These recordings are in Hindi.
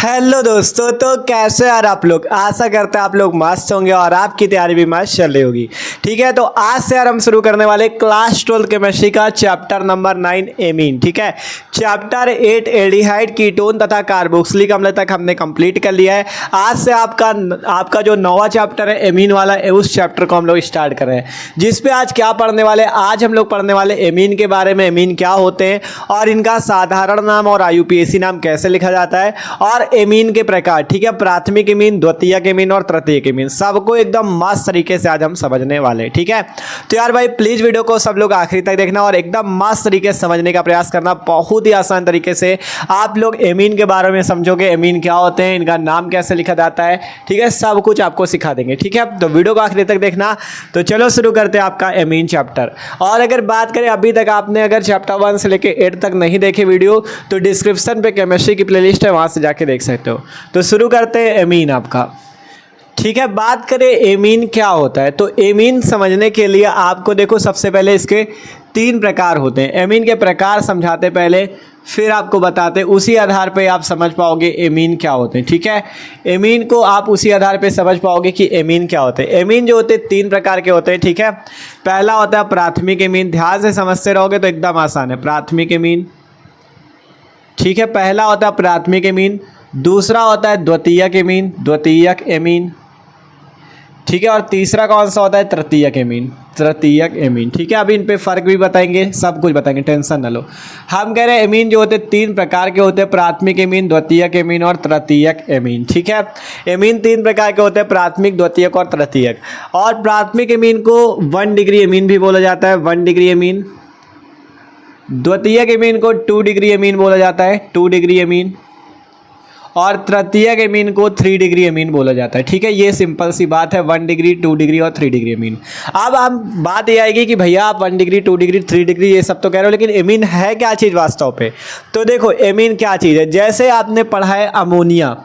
हेलो दोस्तों, तो कैसे यार आप लोग। आशा करते हैं आप लोग मस्त होंगे और आपकी तैयारी भी मस्त चल रही होगी। ठीक है, तो आज से यार हम शुरू करने वाले क्लास 12 केमिस्ट्री का चैप्टर नंबर 9 एमीन। ठीक है, चैप्टर 8 एल्डिहाइड कीटोन तथा कार्बोक्सिलिक अम्ल तक हमने कंप्लीट कर लिया है। आज से आपका जो 9वां चैप्टर है एमीन वाला है, उस चैप्टर को हम लोग स्टार्ट कर रहे हैं, जिसपे आज क्या पढ़ने वाले। आज हम लोग पढ़ने वाले एमीन के बारे में, एमीन क्या होते हैं और इनका साधारण नाम और आईयूपीएसी नाम कैसे लिखा जाता है, और एमीन के प्रकार। ठीक है, प्राथमिक एमीन, द्वितीयक एमीन और तृतीयक एमीन, सबको एकदम मस्त तरीके से आज हम समझने वाले हैं। ठीक है, तो यार भाई प्लीज वीडियो को सब लोग आखिरी तक देखना और एकदम मस्त तरीके से समझने का प्रयास करना। बहुत ही आसान तरीके से आप लोग एमीन के बारे में समझोगे, एमीन क्या होते हैं, इनका नाम कैसे लिखा जाता है। ठीक है, सब कुछ आपको सिखा देंगे। ठीक है, तो वीडियो को आखिरी तक देखना। तो चलो शुरू करते हैं आपका एमीन चैप्टर। और अगर बात करें अभी तक आपने अगर चैप्टर 1 से लेकर 8 तक नहीं देखे वीडियो, तो डिस्क्रिप्शन पे केमिस्ट्री की प्लेलिस्ट है, वहां से जाके देख सकते हो। तो शुरू करते हैं एमीन आपका। ठीक है, बात करें एमीन क्या होता है, तो एमीन समझने के लिए आपको देखो सबसे पहले इसके 3 प्रकार होते हैं। एमीन के प्रकार समझाते पहले, फिर आपको बताते, उसी आधार पे आप समझ पाओगे एमीन क्या होते हैं। ठीक है, एमीन को आप उसी आधार पे समझ पाओगे कि एमीन क्या होते हैं। एमीन जो होते हैं 3 प्रकार के होते हैं। ठीक है, पहला होता है प्राथमिक एमीन। ध्यान से समझते रहोगे तो एकदम आसान है। प्राथमिक एमीन, ठीक है, पहला होता है प्राथमिक एमीन। दूसरा होता है द्वितीयक एमीन, द्वितीयक एमीन। ठीक है, और तीसरा कौन सा होता है, तृतीयक एमीन, तृतीयक एमीन। ठीक है, अभी इन पे फर्क भी बताएंगे, सब कुछ बताएंगे, टेंशन ना लो। हम कह रहे हैं एमीन जो होते हैं 3 प्रकार के होते हैं, प्राथमिक एमीन, द्वितीयक एमीन और तृतीयक एमीन। ठीक है, एमीन 3 प्रकार के होते हैं, प्राथमिक, द्वितीयक और तृतीयक। और प्राथमिक एमीन को 1 डिग्री एमीन भी बोला जाता है, 1 डिग्री एमीन। द्वितीयक एमीन को 2 डिग्री एमीन बोला जाता है, 2 डिग्री एमीन। और तृतीयक एमीन को 3 डिग्री एमीन बोला जाता है। ठीक है, ये सिंपल सी बात है, 1 डिग्री, 2 डिग्री और 3 डिग्री एमीन। अब हम बात ये आएगी कि भैया आप 1 डिग्री, 2 डिग्री, 3 डिग्री ये सब तो कह रहे हो, लेकिन एमीन है क्या चीज़ वास्तव पे। तो देखो एमीन क्या चीज़ है। जैसे आपने पढ़ा है अमोनिया,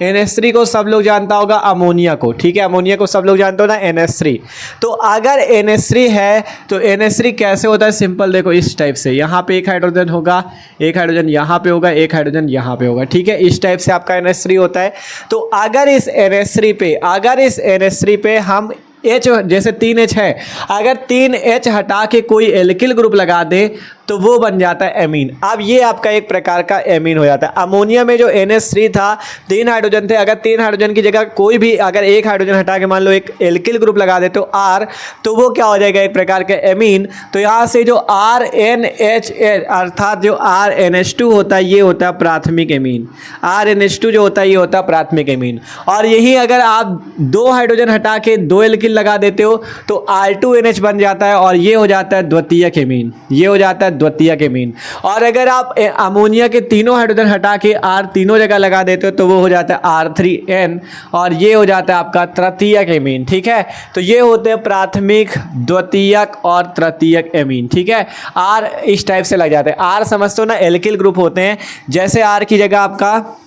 NH3 को सब लोग जानता होगा, अमोनिया को। ठीक है, अमोनिया को सब लोग जानते हो ना, NH3। तो अगर NH3 है तो NH3 कैसे होता है, सिंपल देखो इस टाइप से। यहाँ पे एक हाइड्रोजन होगा, एक हाइड्रोजन यहाँ पे होगा, एक हाइड्रोजन यहाँ पे होगा। ठीक है, इस टाइप से आपका NH3 होता है। तो अगर इस NH3 पे हम H, जैसे 3H है, अगर 3H हटा के कोई एल्किल ग्रुप लगा दे तो वो बन जाता है एमीन। अब ये आपका एक प्रकार का एमीन हो जाता है। अमोनिया में जो NH3 था, 3 हाइड्रोजन थे, अगर 3 हाइड्रोजन की जगह कोई भी अगर एक हाइड्रोजन हटा के मान लो एक एल्किल ग्रुप लगा दे तो R, तो वो क्या हो जाएगा, एक प्रकार का एमीन। तो यहाँ से जो RNH अर्थात जो RNH2 होता है, ये होता है प्राथमिक एमीन। RNH2 जो होता है ये होता है प्राथमिक एमीन। और यही अगर आप 2 हाइड्रोजन हटा के 2 एल्किल लगा देते हो तो R2NH बन जाता है और ये हो जाता है द्वितीयक एमीन, ये हो जाता है द्वितीयक एमीन। और अगर आप अमोनिया के तीनों हाइड्रोजन हटा के R तीनों जगह लगा देते हो तो वो हो जाता है R3N और ये हो जाता है आपका तृतीयक एमीन। ठीक है, तो ये होते हैं प्राथमिक, द्वितीयक और तृतीयक एमीन। ठीक है, R इस टाइप से लग जाते हैं। R समझते हो ना, एल्किल ग्रुप होते हैं। जैसे R की जगह आपका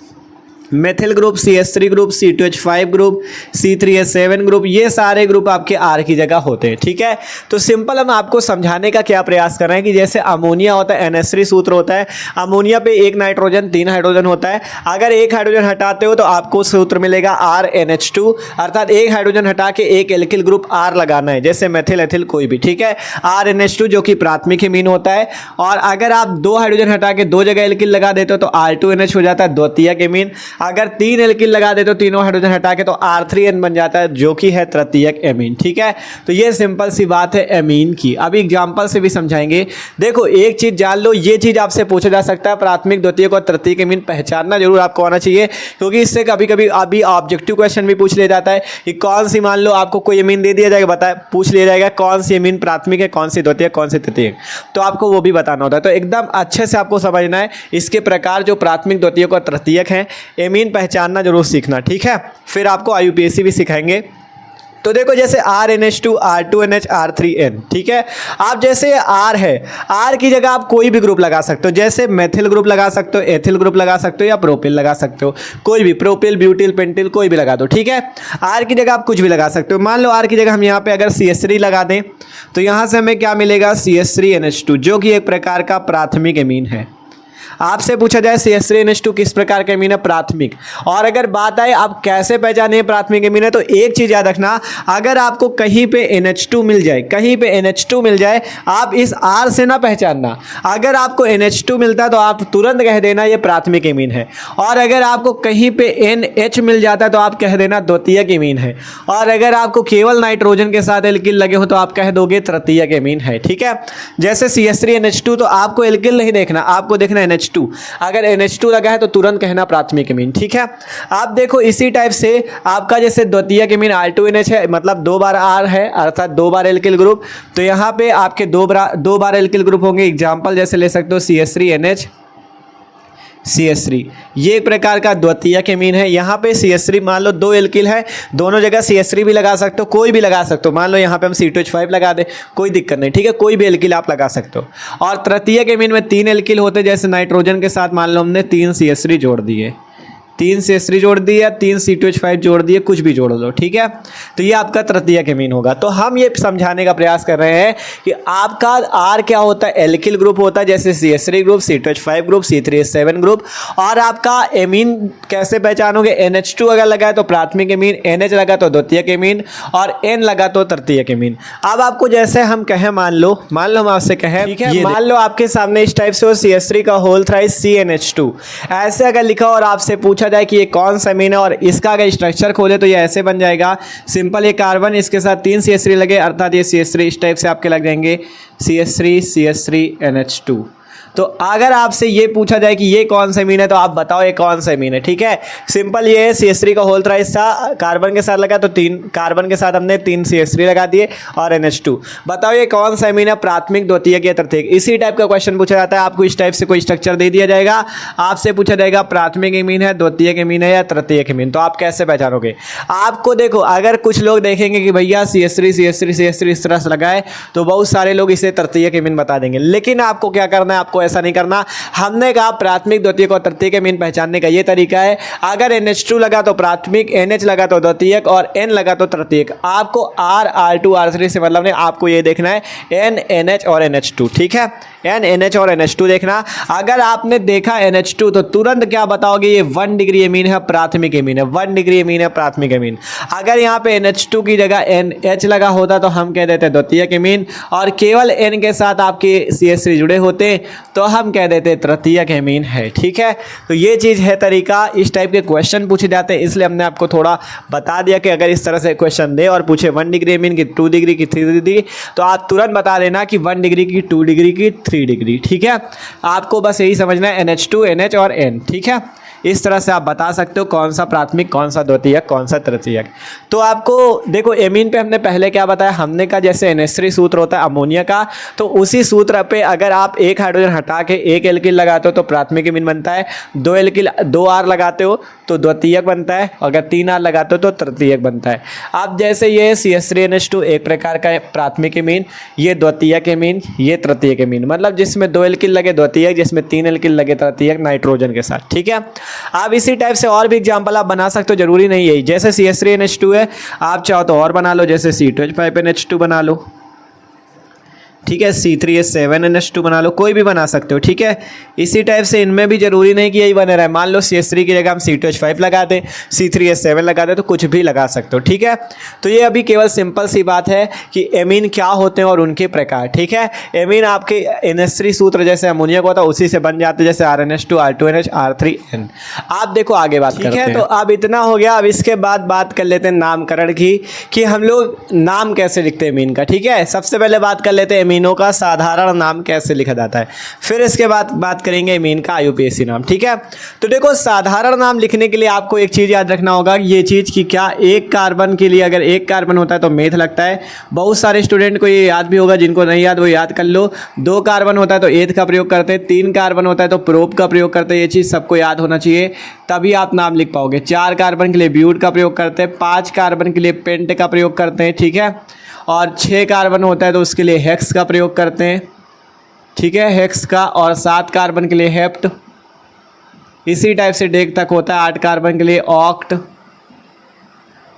methyl group, CH3 group, C2H5 group, C3H7 group, ये सारे ग्रुप आपके R की जगह होते हैं। ठीक है, तो सिंपल हम आपको समझाने का क्या प्रयास कर रहे हैं कि जैसे अमोनिया होता है, NH3 सूत्र होता है। अमोनिया पे 1 नाइट्रोजन 3 हाइड्रोजन होता है। अगर एक हाइड्रोजन हटाते हो तो आपको सूत्र मिलेगा RNH2, अर्थात एक हाइड्रोजन हटा के एक एल्किल ग्रुप R लगाना है, जैसे मेथिल, एथिल कोई भी। ठीक है, RNH2 जो कि प्राथमिक एमीन होता है। और अगर आप 2 हाइड्रोजन हटा के 2 जगह एल्किल लगा देते हो तो R2NH हो जाता है द्वितीयक एमीन। अगर 3 एल्किल लगा दे तो तीनों हाइड्रोजन हटा के तो R3N बन जाता है, जो कि है तृतीयक एमीन। ठीक है, तो ये सिंपल सी बात है एमीन की। अभी एग्जांपल से भी समझाएंगे। देखो एक चीज जान लो, ये चीज आपसे पूछा जा सकता है, प्राथमिक, द्वितीयक और तृतीयक एमीन पहचानना जरूर आपको आना चाहिए, क्योंकि इससे कभी कभी अभी ऑब्जेक्टिव क्वेश्चन भी पूछ लिया जाता है कि कौन सी, मान लो आपको कोई एमीन दे दिया जाएगा, बताए पूछ लिया जाएगा कौन सी एमीन प्राथमिक है, कौन सी द्वितीयक, कौन सी तृतीयक, तो आपको वो भी बताना होता है। तो एकदम अच्छे से आपको समझना है इसके प्रकार जो प्राथमिक, द्वितीयक और तृतीयक हैं, एमीन पहचानना जरूर सीखना। ठीक है, फिर आपको आईयूपीएसी भी सिखाएंगे। तो देखो जैसे RNH2, R2NH, R3N। ठीक है, आप जैसे R है, R की जगह आप कोई भी ग्रुप लगा सकते हो, जैसे मेथिल ग्रुप लगा सकते हो, एथिल ग्रुप लगा सकते हो या प्रोपिल लगा सकते हो, कोई भी, प्रोपिल, ब्यूटिल, पेंटिल कोई भी लगा दो। ठीक है, R की जगह आप कुछ भी लगा सकते हो। मान लो R की जगह हम यहाँ पे अगर CH3 लगा दें तो यहाँ से हमें क्या मिलेगा, CH3NH2, जो कि एक प्रकार का प्राथमिक एमीन है। आपसे पूछा जाए CH3NH2 किस प्रकार का एमीन है, प्राथमिक। और अगर बात आए आप कैसे पहचाने प्राथमिक एमीन है, तो एक चीज याद रखना, अगर आपको कहीं पे NH2 मिल जाए, कहीं पे NH2 मिल जाए, आप इस R से ना पहचानना। अगर आपको NH2 मिलता है तो आप तुरंत कह देना ये प्राथमिक एमीन है, और अगर आपको कहीं पे NH मिल जाता है तो आप कह देना द्वितीयक एमीन है, और अगर आपको केवल नाइट्रोजन के साथ एल्किल लगे हो तो आप कह दोगे तृतीयक एमीन है। ठीक है, जैसे CH3NH2 तो आपको एल्किल नहीं देखना, आपको देखना NH2। अगर NH2 लगा है तो तुरंत कहना प्राथमिक एमीन। ठीक है, आप देखो इसी टाइप से आपका जैसे द्वितीयक एमीन R2NH है, मतलब 2 बार R है अर्थात 2 बार एल्किल ग्रुप, तो यहाँ पे आपके 2 बार एल्किल ग्रुप होंगे। एग्जाम्पल जैसे ले सकते हो CH3NH CH3, ये एक प्रकार का द्वितीयक एमीन है। यहाँ पे CH3 मान लो 2 एल्किल है, दोनों जगह CH3 भी लगा सकते हो, कोई भी लगा सकते हो। मान लो यहाँ पे हम C2H5 लगा दे, कोई दिक्कत नहीं। ठीक है, कोई भी एल्किल आप लगा सकते हो। और तृतीयक एमीन में 3 एल्किल होते, जैसे नाइट्रोजन के साथ मान लो हमने 3 CH3 जोड़ दिए, 3 CH3 जोड़ दिए या 3 C2H5 जोड़ दिए, कुछ भी जोड़ दो। ठीक है, तो ये आपका तृतीयक एमीन होगा। तो हम ये समझाने का प्रयास कर रहे हैं कि आपका R क्या होता है, एल्किल ग्रुप होता है, जैसे CH3 group, C2H5 group, C3H7 group. और आपका एमीन कैसे पहचानोगे, NH2 अगर लगा है तो प्राथमिक एमीन, NH लगा तो द्वितीयक एमीन, और N लगा तो तृतीयक एमीन। अब आपको जैसे हम कहें, मान लो हम आपसे कहें, ठीक है, मान लो आपके सामने इस टाइप से हो CH3 का होल थ्राइस CnH2, ऐसे अगर लिखा और आपसे पूछा जाए कि ये कौन सा एमीन है और इसका अगर स्ट्रक्चर खोले तो ये ऐसे बन जाएगा। सिंपल, ये कार्बन, इसके साथ 3 CH3 लगे अर्थात ये CH3 इस टाइप से आपके लग जाएंगे, CH3NH2। तो अगर आपसे ये पूछा जाए कि ये कौन सा एमीन है तो आप बताओ ये कौन सा एमीन है। ठीक है, सिंपल, ये CH3 का होल थ्राइस था, कार्बन के साथ लगा तो 3 कार्बन के साथ हमने 3 CH3 लगा दिए और NH2। बताओ ये कौन सा एमीन है, प्राथमिक, द्वितीयक या तृतीयक। इसी टाइप का क्वेश्चन पूछा जाता है, आपको इस टाइप से कोई स्ट्रक्चर दे दिया जाएगा, आपसे पूछा जाएगा प्राथमिक एमीन है, द्वितीयक एमीन है या तृतीयक एमीन, तो आप कैसे पहचानोगे। आपको देखो, अगर कुछ लोग देखेंगे कि भैया CH3 इस तरह से लगाए तो बहुत सारे लोग इसे तृतीयक एमीन बता देंगे, लेकिन आपको क्या करना है, आपको ऐसा नहीं करना। हमने कहा प्राथमिक, द्वितीयक और तृतीयक एमीन पहचानने का ये तरीका है। अगर NH2 लगा तो प्राथमिक, NH लगा तो द्वितीयक और N लगा तो तृतीयक। आपको R, R2, R3 से मतलब नहीं, आपको ये देखना है N, NH और NH2। ठीक है, N, NH और NH2 देखना। अगर आपने देखा NH2 तो तुरंत क्या बताओगे, ये 1 डिग्री एमीन है, प्राथमिक एमीन है, 1 डिग्री एमीन है, प्राथमिक एमीन। अगर यहाँ पे NH2 की जगह NH लगा होता तो हम कह देते द्वितीयक एमीन, और केवल N के साथ आपके CH3 जुड़े होते तो हम कह देते तृतीयक एमीन है। ठीक है, तो ये चीज़ है तरीका। इस टाइप के क्वेश्चन पूछे जाते हैं, इसलिए हमने आपको थोड़ा बता दिया कि अगर इस तरह से क्वेश्चन दे और पूछे 1 डिग्री एमीन की, 2 डिग्री की, 3 डिग्री, तो आप तुरंत बता देना कि 1 डिग्री की, 2 डिग्री की, 3 डिग्री। ठीक है, आपको बस यही समझना है NH2, NH और N। ठीक है, इस तरह से आप बता सकते हो कौन सा प्राथमिक, कौन सा द्वितीयक, कौन सा तृतीयक। तो आपको देखो एमीन पे हमने पहले क्या बताया, हमने कहा जैसे NH3 सूत्र होता है अमोनिया का, तो उसी सूत्र पे अगर आप एक हाइड्रोजन हटा के एक एल्किल लगाते हो तो प्राथमिक एमीन बनता है, 2 एल्किल 2 R लगाते हो तो द्वितीयक बनता है, अगर 3 R लगाते हो तो तृतीयक बनता है। अब जैसे ये CH3NH2 एक प्रकार का प्राथमिक एमीन, ये द्वितीयक एमीन, ये तृतीयक एमीन, मतलब जिसमें 2 एल्किल लगे द्वितीयक, जिसमें 3 एल्किल लगे तृतीयक नाइट्रोजन के साथ। ठीक है, आप इसी टाइप से और भी एग्जांपल आप बना सकते हो, जरूरी नहीं है। जैसे CH3NH2 है, आप चाहो तो और बना लो, जैसे C2H5NH2 बना लो। ठीक है, C3H7NH2 बना लो, कोई भी बना सकते हो। ठीक है, इसी टाइप से इनमें भी जरूरी नहीं कि यही बने रहे। मान लो CH3 की जगह हम C2H5 लगा दें, C3H7 लगा दें, तो कुछ भी लगा सकते हो। ठीक है, तो ये अभी केवल सिंपल सी बात है कि एमीन क्या होते हैं और उनके प्रकार। ठीक है, एमीन आपके NH3 सूत्र जैसे अमोनिया का होता है उसी से बन जाते हैं, जैसे RNH2, R2NH, R3N। आप देखो आगे बात करते हैं। तो अब इतना हो गया, अब इसके बाद बात कर लेते हैं नामकरण की, कि हम लोग नाम कैसे लिखते हैं एमीन का। ठीक है, सबसे पहले बात कर लेते हैं एमीनों का साधारण नाम कैसे लिखा जाता है, फिर इसके बाद बात करेंगे एमीन का IUPAC नाम। ठीक है, तो देखो साधारण नाम लिखने के लिए आपको एक चीज़ याद रखना होगा, ये चीज़ कि क्या एक कार्बन के लिए अगर एक कार्बन होता है तो मेथ लगता है। बहुत सारे स्टूडेंट को ये याद भी होगा, जिनको नहीं याद वो याद कर लो। 2 कार्बन होता है तो एथ का प्रयोग करते हैं, 3 कार्बन होता है तो प्रोप का प्रयोग करते हैं। ये चीज़ सबको याद होना चाहिए, तभी आप नाम लिख पाओगे। 4 कार्बन के लिए ब्यूट का प्रयोग करते हैं, 5 कार्बन के लिए पेंट का प्रयोग करते हैं। ठीक है, और 6 कार्बन होता है तो उसके लिए हेक्स का प्रयोग करते हैं। ठीक है, हेक्स का, और 7 कार्बन के लिए हेप्ट। इसी टाइप से डेक तक होता है, 8 कार्बन के लिए ऑक्ट,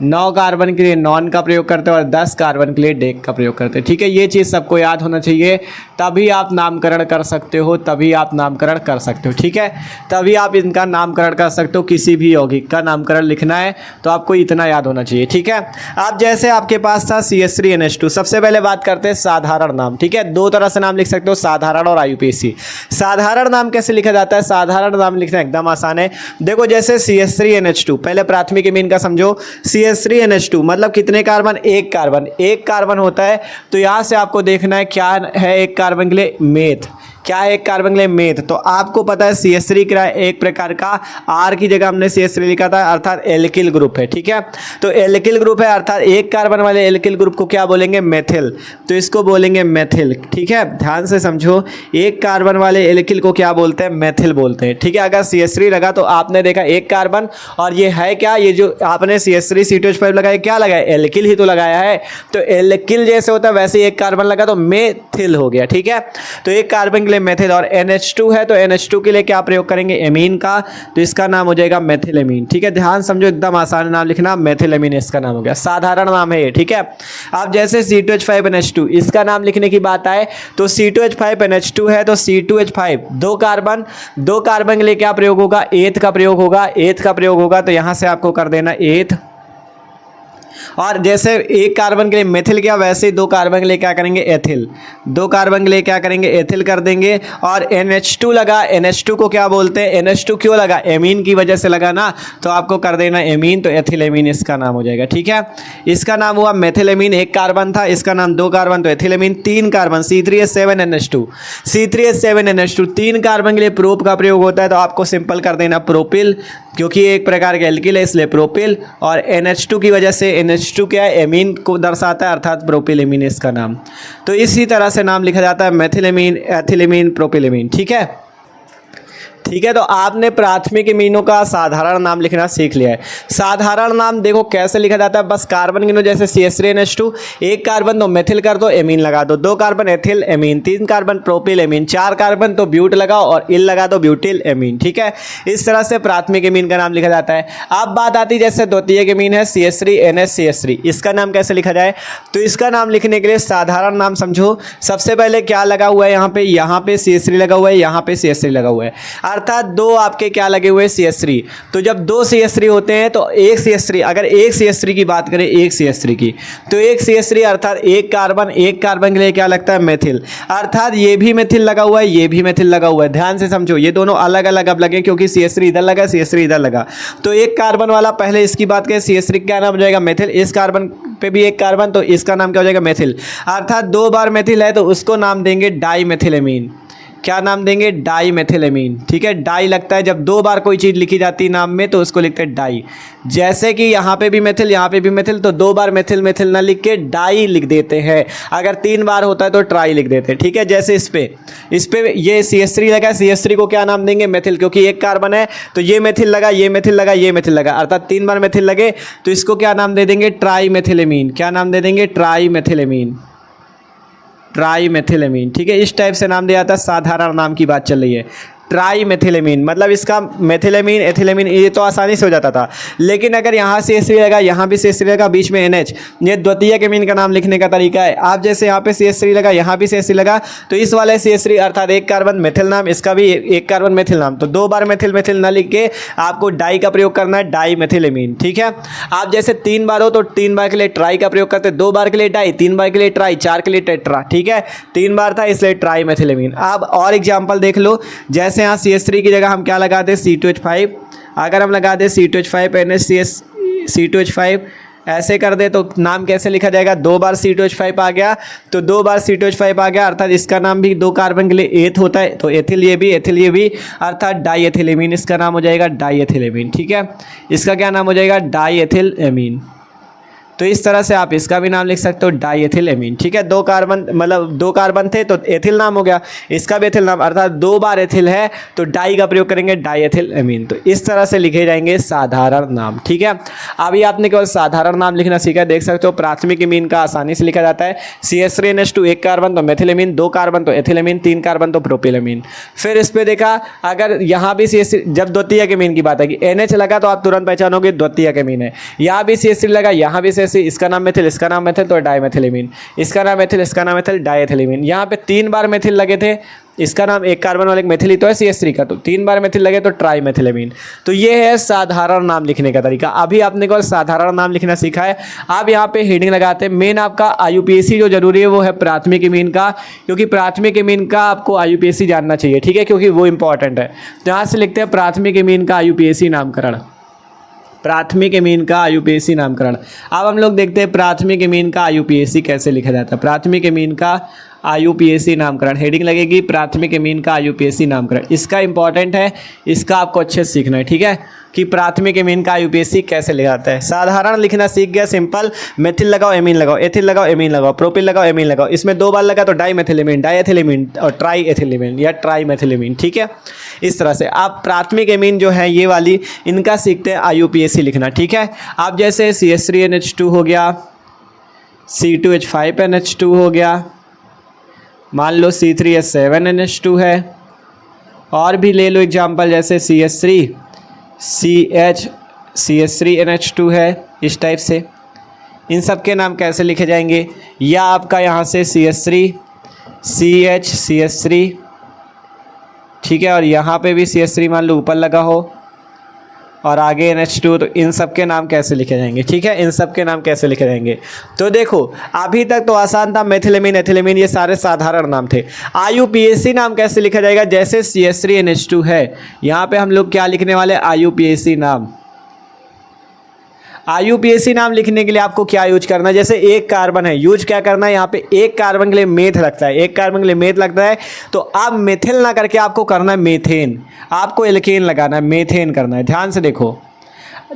9 कार्बन के लिए नॉन का प्रयोग करते हैं और 10 कार्बन के लिए डेक का प्रयोग करते हैं। ठीक है, ये चीज़ सबको याद होना चाहिए, तभी आप नामकरण कर सकते हो, तभी आप नामकरण कर सकते हो। ठीक है, तभी आप इनका नामकरण कर सकते हो। किसी भी यौगिक का नामकरण लिखना है तो आपको इतना याद होना चाहिए। ठीक है, अब जैसे आपके पास था CH3NH2, सबसे पहले बात करते हैं साधारण नाम। ठीक है, दो तरह से नाम लिख सकते हो, साधारण और IUPAC। साधारण नाम कैसे लिखा जाता है? साधारण नाम लिखना एकदम आसान है। देखो जैसे CH3NH2, पहले प्राथमिक एमीन का समझो। CH3NH2 मतलब कितने कार्बन? एक कार्बन। एक कार्बन होता है तो यहाँ से आपको देखना है क्या है एक कार्बन के लिए? मेथ। क्या है एक कार्बन के लिए? मेथ। तो आपको पता है CH3 क्या है? एक प्रकार का R की जगह हमने CH3 लिखा था, अर्थात एल्किल ग्रुप है। ठीक है, तो एल्किल ग्रुप है अर्थात एक कार्बन वाले एल्किल ग्रुप को क्या बोलेंगे? मेथिल। तो इसको बोलेंगे मेथिल। ठीक है, ध्यान से समझो, एक कार्बन वाले एल्किल को क्या बोलते हैं? मेथिल बोलते हैं। ठीक है, अगर CH3 लगा तो आपने देखा एक कार्बन, और ये है क्या? ये जो आपने CH3 C2H5 लगाया, क्या लगाया? एल्किल ही तो लगाया है। तो एल्किल जैसे होता है वैसे एक कार्बन लगा तो मेथिल हो गया। ठीक है, तो एक कार्बन के लिए मेथिल। और NH2 है तो NH2 के लिए क्या प्रयोग करेंगे? एमीन का, तो इसका नाम हो जाएगा मेथिल एमीन। ठीक है, ध्यान समझो, एकदम आसान नाम लिखना, मेथिल एमीन इसका नाम हो गया। साधारण नाम है ये। ठीक है, अब जैसे C2H5NH2, इसका नाम लिखने की बात आए तो C2H5NH2 है तो C2H5 दो कार्बन के लिए क्या प्रयोग होगा? एथ का प्रयोग होगा। एथ का प्रयोग होगा तो यहां से आपको कर देना एथ। और जैसे एक कार्बन के लिए मेथिल किया, वैसे ही दो कार्बन के लिए क्या करेंगे? एथिल। दो कार्बन के लिए क्या करेंगे? एथिल कर देंगे। और NH2 लगा, NH2 को क्या बोलते हैं? NH2 क्यों लगा? एमीन की वजह से लगा ना, तो आपको कर देना एमीन, तो एथिल एमीन इसका नाम हो जाएगा। ठीक है, इसका नाम हुआ मेथिल एमीन। एक कार्बन था, इसका नाम दो कार्बन तो एथिल एमीन। तीन कार्बन C3H7NH2, C3H7NH2 तीन कार्बन के लिए प्रोप का प्रयोग होता है तो आपको सिंपल कर देना प्रोपिल, क्योंकि एक प्रकार के एल्किल है इसलिए प्रोपिल। और NH2 की वजह से NH2 क्या है? एमीन को दर्शाता है, अर्थात प्रोपिल एमीन इसका नाम। तो इसी तरह से नाम लिखा जाता है methyl amine, ethyl amine, propyl amine. ठीक है, ठीक है, तो आपने प्राथमिक एमीनों का साधारण नाम लिखना सीख लिया है। साधारण नाम देखो कैसे लिखा जाता है, बस कार्बन गिनो, जैसे CH3NH2, एक कार्बन तो मेथिल कर दो, एमीन लगा दो, दो कार्बन एथिल एमीन, तीन कार्बन प्रोपिल एमीन, चार कार्बन तो ब्यूट लगाओ और इल लगा दो, ब्यूटिल एमीन। ठीक है, इस तरह से प्राथमिक एमीन का नाम लिखा जाता है। अब बात आती है जैसे द्वितीयक एमीन है CH3NH-CH3, इसका नाम कैसे लिखा जाए? तो इसका नाम लिखने के लिए साधारण नाम समझो। सबसे पहले क्या लगा हुआ है? यहाँ पे CH3 लगा हुआ है, यहाँ पे CH3 लगा हुआ है, अर्थात दो आपके क्या लगे हुए? CH3। तो जब दो CH3 होते हैं तो एक CH3, अगर एक CH3 की बात करें, एक CH3 की, तो एक CH3 अर्थात एक कार्बन के लिए क्या लगता है? मेथिल। अर्थात ये भी मेथिल लगा हुआ है, ये भी मेथिल लगा हुआ है। ध्यान से समझो, ये दोनों अलग अलग अब लगे क्योंकि CH3 इधर लगा, CH3 इधर लगा। तो एक कार्बन वाला, पहले इसकी बात करें, CH3 क्या नाम हो जाएगा? मेथिल। इस कार्बन पे भी एक कार्बन, तो इसका नाम क्या हो जाएगा? मेथिल। अर्थात दो बार मेथिल है तो उसको नाम देंगे डाई मेथिलेमीन। क्या नाम देंगे? डाई मेथिलेमीन। ठीक है, डाई लगता है जब दो बार कोई चीज़ लिखी जाती है नाम में तो उसको लिखते हैं डाई। जैसे कि यहाँ पे भी मेथिल, यहाँ पे भी मेथिल, तो दो बार मेथिल मेथिल ना लिख के डाई लिख देते हैं। अगर तीन बार होता है तो ट्राई लिख देते हैं। ठीक है, जैसे इस पे ये CH3 लगा, CH3 को क्या नाम देंगे? मेथिल, क्योंकि एक कार्बन है तो ये मेथिल लगा, ये मेथिल लगा, ये मेथिल लगा, अर्थात तीन बार मेथिल लगे तो इसको क्या नाम दे देंगे? Trimethylamine. क्या नाम दे देंगे? Trimethylamine, trimethylamine. ठीक है, इस टाइप से नाम दिया जाता है। साधारण नाम की बात चल रही है। ट्राई मेथिलेमीन मतलब इसका मेथिलेमीन, एथिलेमीन, ये तो आसानी से हो जाता था। लेकिन अगर यहाँ से CH3 लगा, यहाँ भी CH3 लगा, बीच में NH, ये द्वितीयक एमीन का नाम लिखने का तरीका है। आप जैसे यहाँ पे CH3 लगा, यहाँ भी CH3 लगा, तो इस वाले CH3 अर्थात एक कार्बन मेथिल नाम, इसका भी एक कार्बन मेथिल नाम, तो दो बार मेथिल मेथिल ना लिख के आपको डाई का प्रयोग करना है, डाई मेथिलेमीन। ठीक है, आप जैसे तीन बार हो तो तीन बार के लिए ट्राई का प्रयोग करते, दो बार के लिए डाई, तीन बार के लिए ट्राई, चार के लिए टेट्रा। ठीक है, तीन बार था इसलिए ट्राई मेथिलेमीन। अब और एग्जाम्पल देख लो, जैसे यहाँ CH3 की जगह हम क्या लगा दें? C2H5। अगर हम लगा दें C2H5NH C2H5 ऐसे कर दे तो नाम कैसे लिखा जाएगा? दो बार C2H5 आ गया तो दो बार C2H5 आ गया, अर्थात इसका नाम भी दो कार्बन के लिए एथ होता है, तो एथिल ये भी, अर्थात डाई एथिलेमीन इसका नाम हो जाएगा, डाई एथिलेमीन। ठीक है, इसका क्या नाम हो जाएगा? Die ethyl amine. तो इस तरह से आप इसका भी नाम लिख सकते हो डाई एथिल एमीन। ठीक है, 2 कार्बन मतलब 2 कार्बन थे तो एथिल नाम हो गया, इसका भी एथिल नाम, अर्थात 2 बार एथिल है तो डाई का प्रयोग करेंगे डाई एथिल एमीन। तो इस तरह से लिखे जाएंगे साधारण नाम। ठीक है, अभी आपने केवल साधारण नाम लिखना सीखा है। देख सकते हो प्राथमिक एमीन का आसानी से लिखा जाता है CH3NH2 1 कार्बन तो मेथिलेमीन, 2 कार्बन तो एथिलेमीन, 3 कार्बन तो प्रोपिलेमीन। फिर इस पे देखा अगर यहाँ भी CH3 जब द्वितीयक एमीन की बात है कि NH लगा तो आप तुरंत पहचानोगे द्वितीयक एमीन है। यहाँ भी CH3 लगा, यहाँ भी CH3, इसका नाम मेथिल, इसका नाम मेथिल तो डाइमेथिलेमीन, इसका नाम मेथिल, इसका नाम मेथिल डाइएथिलेमीन। यहाँ पे 3 बार मेथिल लगे थे, इसका नाम 1 कार्बन वाले मेथिल ही तो है CH3 का, तो 3 बार मेथिल लगे तो ट्राइमेथिलेमीन। तो ये है साधारण नाम लिखने का तरीका। अभी आपने केवल साधारण नाम लिखना सीखा है। आप यहाँ पे हेडिंग लगाते हैं। मेन आपका IUPAC जो जरूरी है वो है प्राथमिक एमीन का, क्योंकि प्राथमिक एमीन का आपको IUPAC जानना चाहिए। ठीक है, क्योंकि वो इंपॉर्टेंट है। तो यहाँ से लिखते हैं प्राथमिक एमीन का IUPAC नामकरण, प्राथमिक एमीन का IUPAC नामकरण। अब हम लोग देखते हैं प्राथमिक एमीन का IUPAC कैसे लिखा जाता है। प्राथमिक एमीन का IUPAC नामकरण, हेडिंग लगेगी प्राथमिक एमीन का IUPAC नामकरण। इसका इंपॉर्टेंट है, इसका आपको अच्छे से सीखना है। ठीक है, कि प्राथमिक एमीन का IUPAC कैसे लिखा जाता है। साधारण लिखना सीख गया, सिंपल, मेथिल लगाओ एमीन लगाओ, एथिल लगाओ एमीन लगाओ, प्रोपिल लगाओ एमीन लगाओ। इसमें 2 बार लगा तो डाइमेथिलेमीन, डाइएथिलेमीन और ट्राइएथिलेमीन या ट्राइमेथिलेमीन। ठीक है, इस तरह से आप प्राथमिक एमीन जो है ये वाली इनका सीखते हैं IUPAC लिखना। ठीक है, आप जैसे CH3NH2 हो गया, C2H5NH2 हो गया, मान लो C3H7NH2 है, और भी ले लो एग्जाम्पल जैसे CH3NH2 है, इस टाइप से। इन सब के नाम कैसे लिखे जाएंगे, या आपका यहाँ से CH3 ठीक है, और यहाँ पे भी CH3 मान लो ऊपर लगा हो और आगे NH2, तो इन सब के नाम कैसे लिखे जाएंगे। ठीक है, इन सब के नाम कैसे लिखे जाएंगे। तो देखो अभी तक तो आसान था, मेथिलेमीन एथिलेमीन ये सारे साधारण नाम थे। IUPAC नाम कैसे लिखा जाएगा, जैसे CH3NH2 है, यहाँ पे हम लोग क्या लिखने वाले, IUPAC नाम। IUPAC नाम लिखने के लिए आपको क्या यूज करना है, जैसे 1 कार्बन है, यूज क्या करना है, यहाँ पे 1 कार्बन के लिए मेथ लगता है, 1 कार्बन के लिए मेथ लगता है, तो आप मेथिल ना करके आपको करना है मेथेन, आपको एल्केन लगाना है, मेथेन करना है। ध्यान से देखो,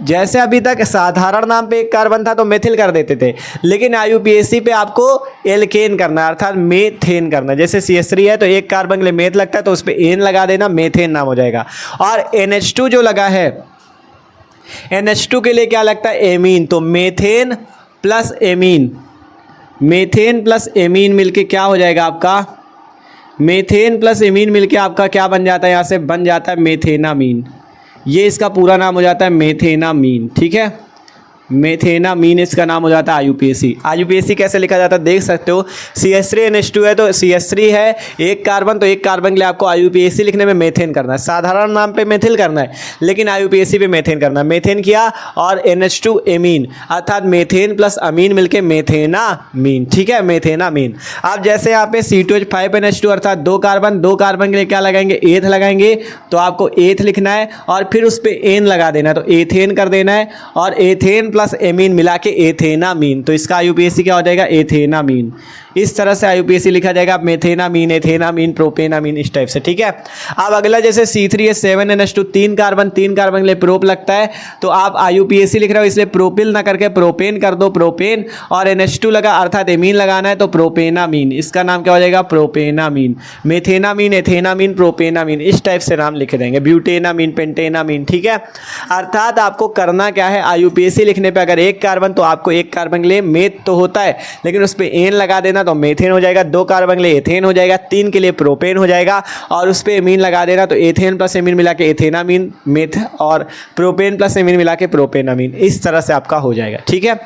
जैसे अभी तक साधारण नाम पे 1 कार्बन था तो मेथिल कर देते थे, लेकिन IUPAC पे आपको एल्केन करना है, अर्थात मेथेन करना है। जैसे CH3 है तो 1 कार्बन के लिए मेथ लगता है तो उस पर एन लगा देना, मेथेन नाम हो जाएगा। और NH2 जो लगा है, NH2 के लिए क्या लगता है, एमीन, तो methane plus amine, methane plus amine मिलके क्या हो जाएगा आपका, मेथेन प्लस एमीन मिलके आपका क्या बन जाता है, यहाँ से बन जाता है मेथेनामीन। ये इसका पूरा नाम हो जाता है मेथेनामीन। ठीक है, मेथेनामीन इसका नाम हो जाता है IUPAC कैसे लिखा जाता है देख सकते हो। CH3NH2 है तो CH3 है, 1 कार्बन, तो 1 कार्बन के लिए आपको IUPAC लिखने में मेथेन करना है। साधारण नाम पे मेथिल करना है, लेकिन IUPAC पे मेथेन करना है। मेथेन किया और NH2 एमीन, अर्थात मेथेन प्लस अमीन मिलके मेथेनामीन। ठीक है, मेथेनामीन। अब जैसे यहाँ पे C2H5NH2 अर्थात 2 कार्बन, 2 कार्बन के लिए क्या लगाएंगे, एथ लगाएंगे, तो आपको एथ लिखना है और फिर उस पर एन लगा देना है, तो एथेन कर देना है, और एथेन प्लस एमीन मिला के एथेनामीन, तो इसका IUPAC क्या हो जाएगा, एथेनामीन। इस तरह से IUPAC लिखा जाएगा, मेथेनामीन, एथेनामीन, प्रोपेनामीन, इस टाइप से। ठीक है, अब अगला जैसे C3H7NH2 3 कार्बन, 3 कार्बन के लिए प्रोप लगता है, तो आप IUPAC लिख रहे हो इसलिए प्रोपिल ना करके प्रोपेन कर दो, प्रोपेन, और NH2 लगा अर्थात एमीन लगाना है तो प्रोपेनामीन, इसका नाम क्या हो जाएगा, प्रोपेनामीन। मेथेनामीन, एथेनामीन, प्रोपेनामीन, इस टाइप से नाम लिखे जाएंगे, ब्यूटेनामीन, पेंटेनामीन। ठीक है, अर्थात आपको करना क्या है, IUPAC लिखने पे अगर 1 कार्बन तो आपको 1 कार्बन के लिए मेथ तो होता है, लेकिन उस पर एन लगा देना तो मेथेन हो जाएगा, 2 कार्बन के लिए एथेन हो जाएगा, 3 के लिए प्रोपेन हो जाएगा, और उस पर एमीन लगा देना तो एथेन प्लस एमीन मिला के एथेनामीन, मेथ, और प्रोपेन प्लस एमीन मिला के प्रोपेनामीन। इस तरह से आपका हो जाएगा। ठीक है,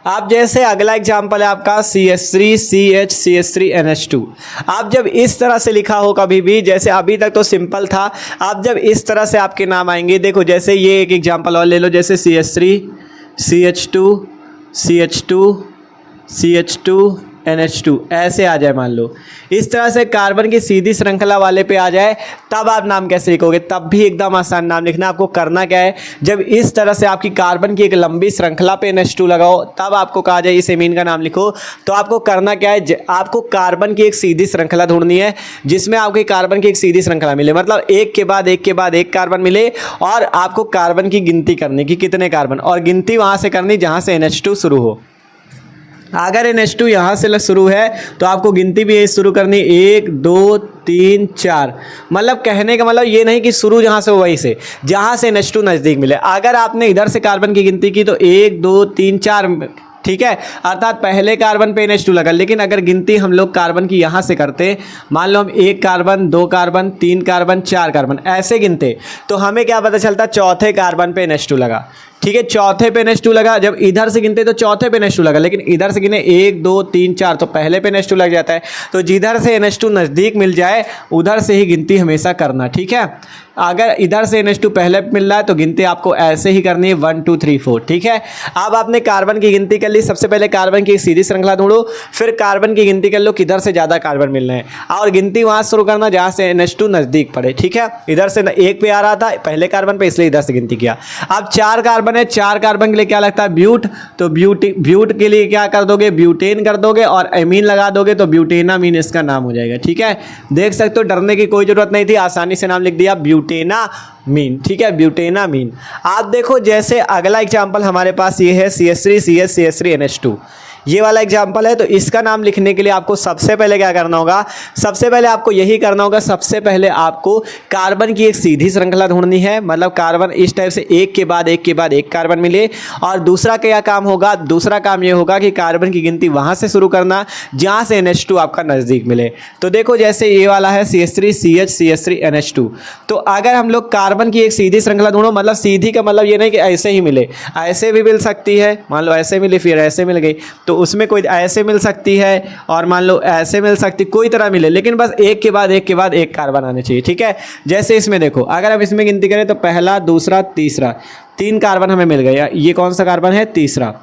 आप जैसे अगला एग्जाम्पल है आपका CH3CH3NH2। आप जब इस तरह से लिखा हो कभी भी, जैसे अभी तक तो सिंपल था, आप जब इस तरह से आपके नाम आएंगे, देखो जैसे ये एक एग्जाम्पल और ले लो, जैसे CH3CH2CH2CH2 NH2 ऐसे आ जाए, मान लो इस तरह से कार्बन की सीधी श्रृंखला वाले पे आ जाए, तब आप नाम कैसे लिखोगे? तब भी एकदम आसान नाम लिखना। आपको करना क्या है, जब इस तरह से आपकी कार्बन की एक लंबी श्रृंखला पे NH2 लगाओ, तब आपको कहा जाए इस एमीन का नाम लिखो। तो आपको करना क्या है, आपको कार्बन की एक सीधी श्रृंखला ढूंढनी है जिसमें आपकी कार्बन की एक सीधी श्रृंखला मिले, मतलब एक के बाद एक के बाद एक कार्बन मिले, और आपको कार्बन की गिनती करनी कि कितने कार्बन, और गिनती वहां से करनी जहां से NH2 शुरू हो। अगर NH2 यहाँ से शुरू है तो आपको गिनती भी यही शुरू करनी, 1 2 3 4। मतलब कहने का मतलब ये नहीं कि शुरू जहाँ से हो वहीं से, जहाँ से NH2 नज़दीक मिले। अगर आपने इधर से कार्बन की गिनती की तो 1 2 3 4, ठीक है, अर्थात पहले कार्बन पे NH2 लगा। लेकिन अगर गिनती हम लोग कार्बन की यहाँ से करते, मान लो हम 1 कार्बन 2 कार्बन 3 कार्बन 4 कार्बन ऐसे गिनते, तो हमें क्या पता चलता, चौथे कार्बन पे NH2 लगा। ठीक है, चौथे पे NH2 लगा। जब इधर से गिनते तो चौथे पे NH2 लगा, लेकिन इधर से गिने 1 2 3 4 तो पहले पे NH2 लग जाता है। तो जिधर से NH2 नज़दीक मिल जाए उधर से ही गिनती हमेशा करना। ठीक है, अगर इधर से NH2 पहले मिल रहा है तो गिनती आपको ऐसे ही करनी है 1 2 3 4। ठीक है, अब आपने कार्बन की गिनती कर ली। सबसे पहले कार्बन की सीधी श्रृंखला ढूंढो, फिर कार्बन की गिनती कर लो किधर से ज़्यादा कार्बन मिल रहे हैं, और गिनती वहाँ शुरू करना जहाँ से NH2 नज़दीक पड़े। ठीक है, इधर से 1 पे आ रहा था पहले कार्बन पे, इसलिए इधर से गिनती किया। अब 4 कार्बन है, 4 कार्बन के लिए क्या लगता है, ब्यूट। तो ब्यूट के लिए क्या कर दोगे, ब्यूटेन कर दोगे, और एमीन लगा दोगे तो ब्यूटेनामीन इसका नाम हो जाएगा। ठीक है, देख सकते हो डरने की कोई ज़रूरत नहीं थी, आसानी से नाम लिख दिया ब्यूटेनामीन। ठीक है, ब्यूटेनामीन। आप देखो जैसे अगला एग्जाम्पल हमारे पास ये है CH3CH CH3NH2, ये वाला एग्जाम्पल है। तो इसका नाम लिखने के लिए आपको सबसे पहले क्या करना होगा, सबसे पहले आपको यही करना होगा, सबसे पहले आपको कार्बन की एक सीधी श्रृंखला ढूंढनी है, मतलब कार्बन इस टाइप से एक के बाद एक के बाद एक कार्बन मिले। और दूसरा क्या काम होगा, दूसरा काम ये होगा कि कार्बन की गिनती वहां से शुरू करना जहां से NH2 आपका नज़दीक मिले। तो देखो जैसे ये वाला है CH3CH CH3NH2, तो अगर हम लोग कार्बन की एक सीधी श्रृंखला ढूंढो, मतलब सीधी का मतलब ये नहीं कि ऐसे ही मिले, ऐसे भी मिल सकती है, मान लो ऐसे मिली फिर ऐसे मिल गई, तो उसमें कोई ऐसे मिल सकती है, और मान लो ऐसे मिल सकती, कोई तरह मिले, लेकिन बस एक के बाद एक के बाद एक कार्बन आने चाहिए। ठीक है, जैसे इसमें देखो, अगर हम इसमें गिनती करें तो पहला दूसरा तीसरा 3 कार्बन हमें मिल गया। ये कौन सा कार्बन है, तीसरा,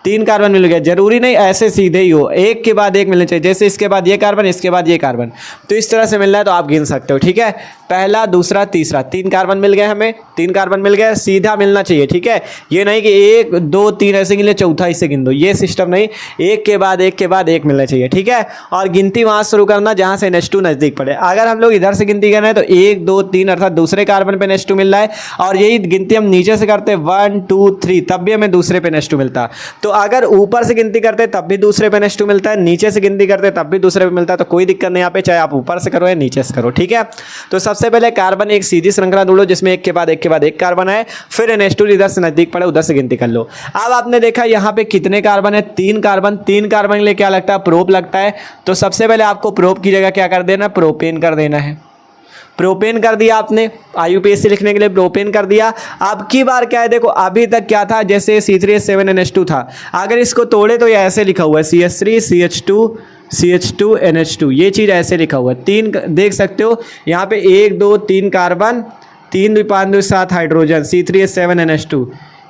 3 कार्बन मिल गया। जरूरी नहीं ऐसे सीधे ही हो, एक के बाद एक मिलने चाहिए, जैसे इसके बाद ये कार्बन, इसके बाद ये कार्बन, तो इस तरह से मिल रहा है तो आप गिन सकते हो। ठीक है, पहला दूसरा तीसरा 3 कार्बन मिल गए, हमें 3 कार्बन मिल गए, सीधा मिलना चाहिए। ठीक है, ये नहीं कि 1 2 3 ऐसे गिन ले, चौथा इससे गिन दो, ये सिस्टम नहीं, एक के बाद एक के बाद एक मिलना चाहिए। ठीक है, और गिनती वहाँ शुरू करना जहाँ से NH2 नज़दीक पड़े। अगर हम लोग इधर से गिनती कर रहे हैं तो 1 2 3 अर्थात दूसरे कार्बन पे NH2 मिल रहा है, और यही गिनती हम नीचे से करते 1 2 3 तब भी हमें दूसरे पे NH2 मिलता। तो अगर ऊपर से गिनती करते तब भी दूसरे पे NH2 मिलता है, नीचे से गिनती करते तब भी दूसरे पे मिलता है, तो कोई दिक्कत नहीं यहाँ पे, चाहे आप ऊपर से करो या नीचे से करो। ठीक है, तो सबसे पहले कार्बन एक सीधी श्रृंखला ढूंढो जिसमें एक के बाद एक के बाद एक कार्बन है, फिर NH2 इधर से नजदीक पड़े उधर से गिनती कर लो। अब आपने देखा यहाँ पे कितने कार्बन है, 3 कार्बन। 3 कार्बन के लिए क्या लगता है, प्रोप लगता है। तो सबसे पहले आपको प्रोप की जगह क्या कर देना, प्रोपेन कर देना है। प्रोपेन कर दिया आपने, IUPAC लिखने के लिए प्रोपेन कर दिया। अब की बार क्या है, देखो अभी तक क्या था, जैसे C3H7NH2 था, अगर इसको तोड़े तो ये ऐसे लिखा हुआ है CH3CH2CH2NH2, ये चीज़ ऐसे लिखा हुआ है। 3 देख सकते हो यहाँ पे 1 2 3 कार्बन, 3 2 5 2 7 हाइड्रोजन, C3H7NH2,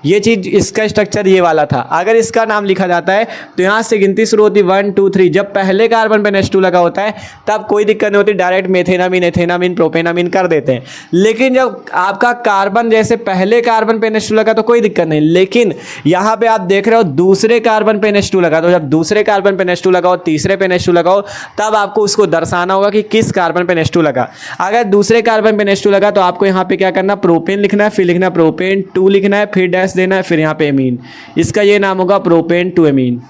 ये चीज़ इसका स्ट्रक्चर ये वाला था। अगर इसका नाम लिखा जाता है तो यहाँ से गिनती शुरू होती 1 2 3। जब पहले कार्बन पे NH2 लगा होता है तब कोई दिक्कत नहीं होती, डायरेक्ट मेथेनामीन एथेनामीन प्रोपेनामीन कर देते हैं। लेकिन जब आपका कार्बन जैसे पहले कार्बन पे NH2 लगा तो कोई दिक्कत नहीं, लेकिन यहाँ पे आप देख रहे हो दूसरे कार्बन पे NH2 लगा, तो जब दूसरे कार्बन पे NH2 लगाओ, तीसरे पे NH2 लगाओ, तब आपको उसको दर्शाना होगा कि किस कार्बन पे NH2 लगा। अगर दूसरे कार्बन पे NH2 लगा तो आपको यहाँ पे क्या करना, प्रोपेन लिखना है, फिर लिखना प्रोपेन 2 लिखना है, फिर डैश देना है, फिर यहाँ पे एमीन, इसका ये नाम होगा प्रोपेन 2 एमीन।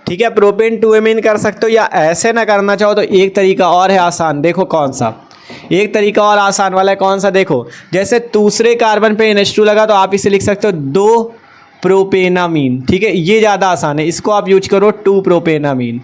ठीक है, प्रोपेन 2 एमीन कर सकते हो, या ऐसे ना करना चाहो तो एक तरीका और है आसान, देखो कौन सा, एक तरीका और आसान वाला है, कौन सा, देखो जैसे दूसरे कार्बन पे NH2 लगा तो आप इसे लिख सकते हो 2 प्रोपेनामीन। ठीक है, ये ज़्यादा आसान है, इसको आप यूज करो 2 प्रोपेनामीन।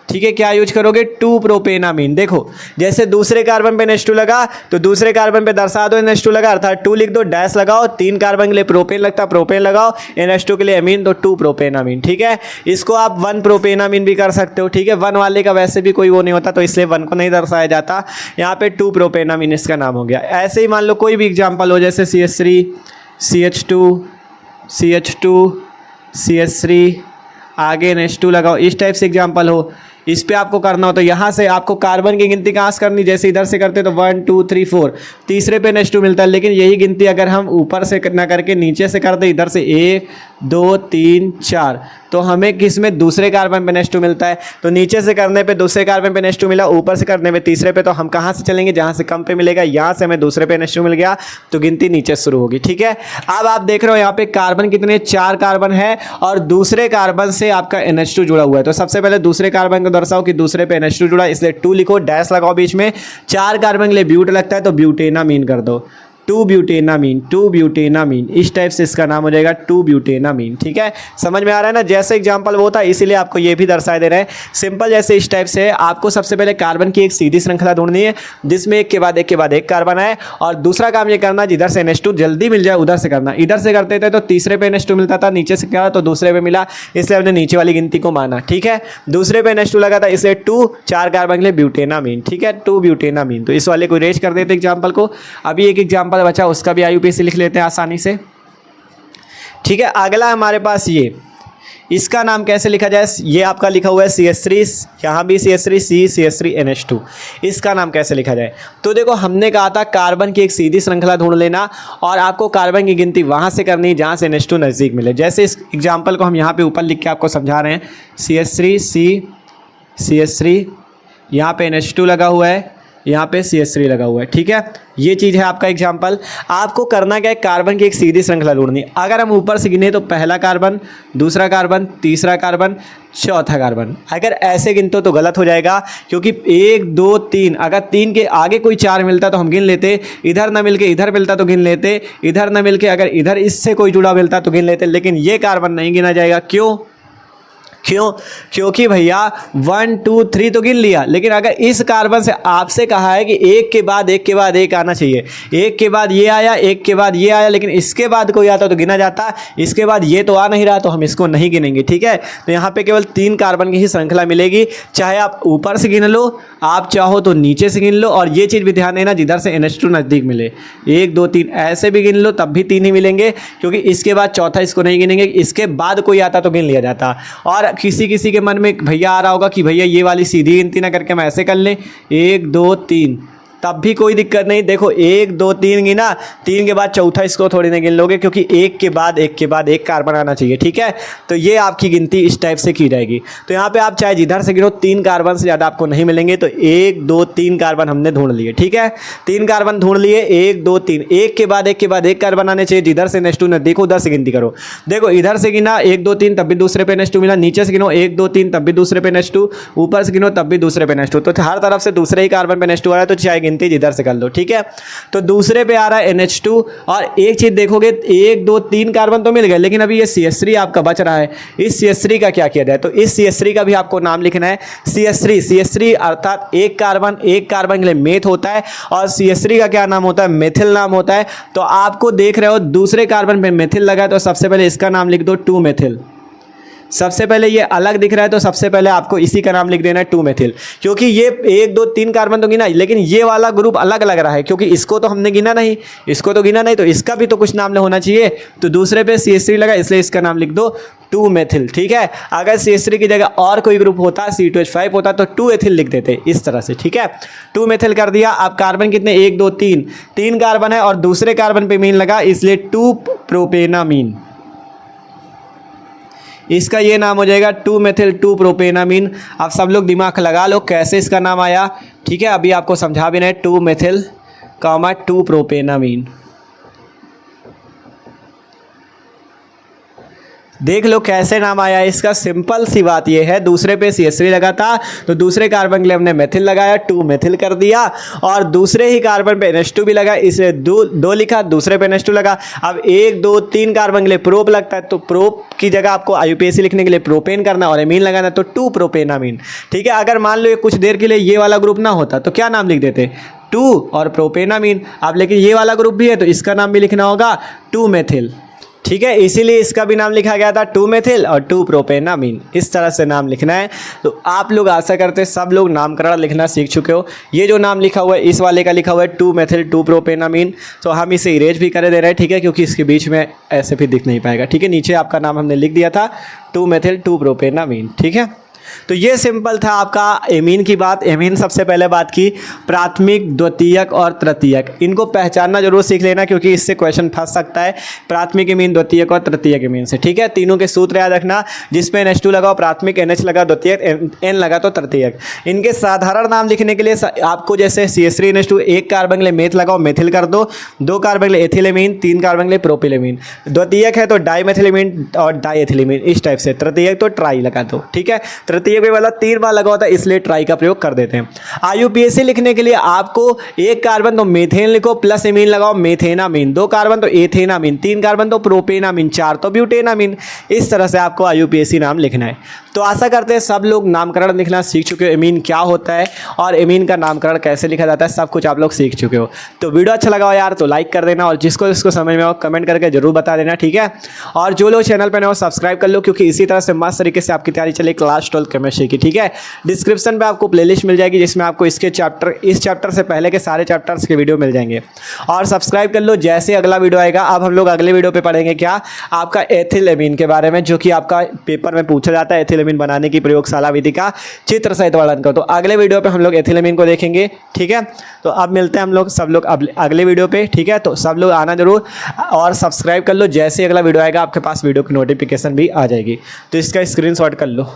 ठीक है, क्या यूज करोगे, 2 प्रोपेनामीन। देखो जैसे दूसरे कार्बन पे NH2 लगा तो दूसरे कार्बन पे दर्शा दो NH2 लगा, अर्थात 2 लिख दो, डैश लगाओ, 3 कार्बन के लिए प्रोपेन लगता, प्रोपेन लगाओ, NH2 के लिए एमीन, तो 2 प्रोपेनामीन। ठीक है, इसको आप 1 प्रोपेनामीन भी कर सकते हो। ठीक है, 1 वाले का वैसे भी कोई वो नहीं होता, तो इसलिए 1 को नहीं दर्शाया जाता, यहाँ पे 2 प्रोपेनामीन इसका नाम हो गया। ऐसे ही मान लो कोई भी एग्जाम्पल हो, जैसे CH3 CH2 CH2 CH3 आगे NH2 लगाओ, इस टाइप से एग्जाम्पल हो। इस पे आपको करना हो तो यहाँ से आपको कार्बन की गिनती कहाँ से करनी, जैसे इधर से करते तो 1 2 3 4, तीसरे पे NH2 मिलता है। लेकिन यही गिनती अगर हम ऊपर से ना करके नीचे से करते, इधर से 1 2 3 4, तो हमें किस में दूसरे कार्बन पे NH2 मिलता है। तो नीचे से करने पे दूसरे कार्बन पे NH2 मिला, ऊपर से करने पे तीसरे पे, तो हम कहाँ से चलेंगे, जहाँ से कम पे मिलेगा। यहाँ से हमें दूसरे पे NH2 मिल गया तो गिनती नीचे शुरू होगी। ठीक है, अब आप देख रहे हो यहाँ पे कार्बन कितने, 4 कार्बन है और दूसरे कार्बन से आपका NH2 जुड़ा हुआ है। तो सबसे पहले दूसरे कार्बन को दर्शाओ कि दूसरे पे NH2 जुड़ा, इसलिए 2 लिखो, डैश लगाओ बीच में। 4 कार्बन के लिए ब्यूट लगता है तो ब्यूटेनामीन कर दो, 2 ब्यूटेनामीन, 2 ब्यूटेनामीन, इस टाइप से इसका नाम हो जाएगा 2 ब्यूटेनामीन। ठीक है, समझ में आ रहा है ना। जैसे एग्जांपल वो था इसीलिए आपको ये भी दर्शाए दे रहे हैं। सिंपल जैसे इस टाइप से आपको सबसे पहले कार्बन की एक सीधी श्रृंखला ढूंढनी है जिसमें एक के बाद एक कार्बन है, और दूसरा काम ये करना जिधर से NH2 जल्दी मिल जाए उधर से करना। इधर से करते थे तो तीसरे पे NH2 मिलता था, नीचे से करा तो दूसरे पे मिला, इसलिए हमने नीचे वाली गिनती को माना। ठीक है, दूसरे पे NH2 लगा था इसलिए 2, 4 कार्बन के लिए ब्यूटेनामीन। ठीक है, 2 ब्यूटेनामीन। तो इस वाले को इरेज कर देते एग्जाम्पल को। अभी एक एग्जाम्पल बचा, उसका भी IUPAC लिख लेते हैं आसानी से। ठीक है, अगला हमारे पास ये, इसका नाम कैसे लिखा जाए, ये आपका लिखा हुआ है CH3, यहाँ भी CH3, CH3 NH2, इसका नाम कैसे लिखा जाए। तो देखो हमने कहा था कार्बन की एक सीधी श्रृंखला ढूंढ लेना और आपको कार्बन की गिनती वहाँ से करनी जहाँ से NH2 नज़दीक मिले। जैसे इस एग्जाम्पल को हम यहाँ पे ऊपर लिख के आपको समझा रहे हैं, CH3, यहाँ पे NH2 लगा हुआ है, यहाँ पे CH3 लगा हुआ है। ठीक है, ये चीज़ है आपका एग्जाम्पल। आपको करना क्या है, कार्बन की एक सीधी श्रृंखला ढूंढनी। अगर हम ऊपर से गिने तो पहला कार्बन, दूसरा कार्बन, तीसरा कार्बन, चौथा कार्बन। अगर ऐसे गिनते तो गलत हो जाएगा, क्योंकि 1 2 3, अगर 3 के आगे कोई 4 मिलता तो हम गिन लेते, इधर ना मिलके इधर मिलता तो गिन लेते, इधर ना मिलके अगर इधर इससे कोई जुड़ा मिलता तो गिन लेते, लेकिन ये कार्बन नहीं गिना जाएगा। क्यों? क्योंकि भैया 1 2 3 तो गिन लिया, लेकिन अगर इस कार्बन से आपसे कहा है कि एक के बाद एक आना चाहिए, एक के बाद ये आया, एक के बाद ये आया, लेकिन इसके बाद कोई आता तो गिना जाता, इसके बाद ये तो आ नहीं रहा तो हम इसको नहीं गिनेंगे। ठीक है, तो यहाँ पे केवल 3 कार्बन की ही श्रृंखला मिलेगी, चाहे आप ऊपर से गिन लो, आप चाहो तो नीचे से गिन लो। और ये चीज़ भी ध्यान देना, जिधर से NH2 नज़दीक मिले, 1 2 3 ऐसे भी गिन लो तब भी 3 ही मिलेंगे, क्योंकि इसके बाद चौथा इसको नहीं गिनेंगे, इसके बाद कोई आता तो गिन लिया जाता। और किसी के मन में भैया आ रहा होगा कि भैया ये वाली सीधी गिनती ना करके हम ऐसे कर लें, 1 2 3, तब भी कोई दिक्कत नहीं। देखो 1 2 3 गिना, 3 के बाद चौथा इसको थोड़ी ना गिन लोगे, क्योंकि एक के बाद एक कार्बन आना चाहिए। ठीक है, तो ये आपकी गिनती इस टाइप से की जाएगी। तो यहाँ पे आप चाहे जिधर से गिनो 3 कार्बन से ज़्यादा आपको नहीं मिलेंगे। तो 1 2 3 कार्बन हमने ढूंढ लिए। ठीक है, 3 कार्बन ढूंढ लिए, 1 2 3, एक के बाद एक कार्बन आने चाहिए, जिधर से NH2 न देखो उधर से गिनती करो। देखो इधर से गिना 1 2 3 तब भी दूसरे पे NH2 मिला, नीचे से गिनो 1 2 3 तब भी दूसरे पे NH2, ऊपर से गिनो तब भी दूसरे पे NH2। तो हर तरफ से दूसरे ही कार्बन पे NH2 आ रहा है, तो चाहे गिनती जिधर से कर लो। ठीक है, तो दूसरे पे आ रहा है NH2। और एक चीज देखोगे 1 2 3 कार्बन तो मिल गए, लेकिन अभी ये CH3 आपका बच रहा है। इस CH3 का क्या किया जाए, तो इस CH3 का भी आपको नाम लिखना है। CH3 अर्थात एक कार्बन के लिए मेथ होता है, और CH3 का क्या नाम होता है, मेथिल नाम होता है। तो आपको देख रहे हो दूसरे कार्बन पे मेथिल लगा है, तो सबसे पहले इसका नाम लिख दो 2 मेथिल। सबसे पहले ये अलग दिख रहा है तो सबसे पहले आपको इसी का नाम लिख देना है 2 मेथिल, क्योंकि ये 1 2 3 कार्बन तो गिना, लेकिन ये वाला ग्रुप अलग लग रहा है, क्योंकि इसको तो हमने गिना नहीं, तो इसका भी तो कुछ नाम होना चाहिए। तो दूसरे पे CH3 लगा, इसलिए इसका नाम लिख दो 2 मेथिल। ठीक है, अगर CH3 की जगह और कोई ग्रुप होता, C2H5 होता, तो 2 एथिल लिख देते इस तरह से। ठीक है, 2 मेथिल कर दिया। अब कार्बन कितने, 1 2 3 कार्बन है और दूसरे कार्बन पे मीन लगा, इसलिए 2 प्रोपेनामीन। इसका ये नाम हो जाएगा 2 मेथिल 2 प्रोपेनामीन। अब सब लोग दिमाग लगा लो कैसे इसका नाम आया। ठीक है, अभी आपको समझा भी नहीं, 2 मेथिल 2 प्रोपेनामीन। देख लो कैसे नाम आया इसका। सिंपल सी बात ये है, दूसरे पे CH3 लगा था तो दूसरे कार्बन के लिए हमने मेथिल लगाया, 2 मेथिल कर दिया, और दूसरे ही कार्बन पे NH2 भी लगा, इसलिए 2 लिखा, दूसरे पे NH2 लगा। अब 1 2 3 कार्बन के लिए प्रोप लगता है, तो प्रोप की जगह आपको IUPAC लिखने के लिए प्रोपेन करना और एमीन लगाना, तो 2 प्रोपेनामीन। ठीक है, अगर मान लो ये कुछ देर के लिए ये वाला ग्रुप ना होता तो क्या नाम लिख देते, 2 और प्रोपेनामीन। अब लेकिन ये वाला ग्रुप भी है तो इसका नाम भी लिखना होगा 2 मेथिल। ठीक है, इसीलिए इसका भी नाम लिखा गया था 2 मेथिल और 2 प्रोपेनामीन, इस तरह से नाम लिखना है। तो आप लोग आशा करते हैं सब लोग नामकरण लिखना सीख चुके हो। ये जो नाम लिखा हुआ है इस वाले का लिखा हुआ है 2 मेथिल 2 प्रोपेनामीन, तो हम इसे इरेज भी कर दे रहे हैं, ठीक है, क्योंकि इसके बीच में ऐसे भी दिख नहीं पाएगा। ठीक है, नीचे आपका नाम हमने लिख दिया था 2 मेथिल 2 प्रोपेनामीन। ठीक है, तो ये सिंपल था आपका एमीन की बात। एमीन सबसे पहले बात की प्राथमिक, द्वितीयक और तृतीयक, इनको पहचानना जरूर सीख लेना क्योंकि इससे क्वेश्चन फंस सकता है। प्राथमिक एमीन, द्वितीयक और तृतीयक एमीन से, ठीक है। तीनों के सूत्र याद रखना, जिसमें NH2 लगा प्राथमिक, NH लगा द्वितीयक, N लगा तो तृतीयक। इनके साधारण नाम लिखने के लिए आपको जैसे CH3NH2 1 कार्बन के लिए मेथ लगाओ, मेथिल कर दो, 2 कार्बन के लिए एथिलेमीन, 3 कार्बन के लिए प्रोपिलेमीन। द्वितीयक है तो डाइमेथिलेमीन और डाइएथिलेमीन, इस टाइप से। तृतीयक तो ट्राई लगा दो, ठीक है। तृतीयक भी वाला 3 बार लगा होता है इसलिए ट्राई का प्रयोग कर देते हैं। IUPAC लिखने के लिए आपको 1 कार्बन तो मेथेन लिखो, प्लस एमीन लगाओ मेथेनामीन, 2 कार्बन तो एथेनामीन, 3 कार्बन तो प्रोपेनामीन, 4 तो ब्यूटेनामीन। इस तरह से आपको IUPAC नाम लिखना है। तो आशा करते हैं सब लोग नामकरण लिखना सीख चुके हो, एमीन क्या होता है और एमीन का नामकरण कैसे लिखा जाता है, सब कुछ आप लोग सीख चुके हो। तो वीडियो अच्छा लगा हो यार तो लाइक कर देना, और जिसको इसको समझ में हो कमेंट करके जरूर बता देना, ठीक है। और जो लोग चैनल पर नए हो सब्सक्राइब कर लो, क्योंकि इसी तरह से मस्त तरीके से आपकी तैयारी चले क्लास 12 केमिस्ट्री की, ठीक है। डिस्क्रिप्शन पे आपको प्लेलिस्ट मिल जाएगी जिसमें आपको इसके चैप्टर, इस चैप्टर से पहले के सारे चैप्टर्स के वीडियो मिल जाएंगे। और सब्सक्राइब कर लो, जैसे अगला वीडियो आएगा। अब हम लोग अगले वीडियो पे पढ़ेंगे क्या, आपका एथिलेमीन के बारे में, जो कि आपका पेपर में पूछा जाता है। एथिलेमीन बनाने की प्रयोगशाला विधि का चित्र सहित वर्णन करो। तो अगले वीडियो पे हम लोग एथिलेमीन को देखेंगे, ठीक है। तो अब मिलते हैं हम लोग सब लोग अगले वीडियो पे, ठीक है। तो सब लोग आना जरूर और सब्सक्राइब कर लो, जैसे अगला वीडियो आएगा आपके पास वीडियो की नोटिफिकेशन भी आ जाएगी। तो इसका स्क्रीनशॉट कर लो।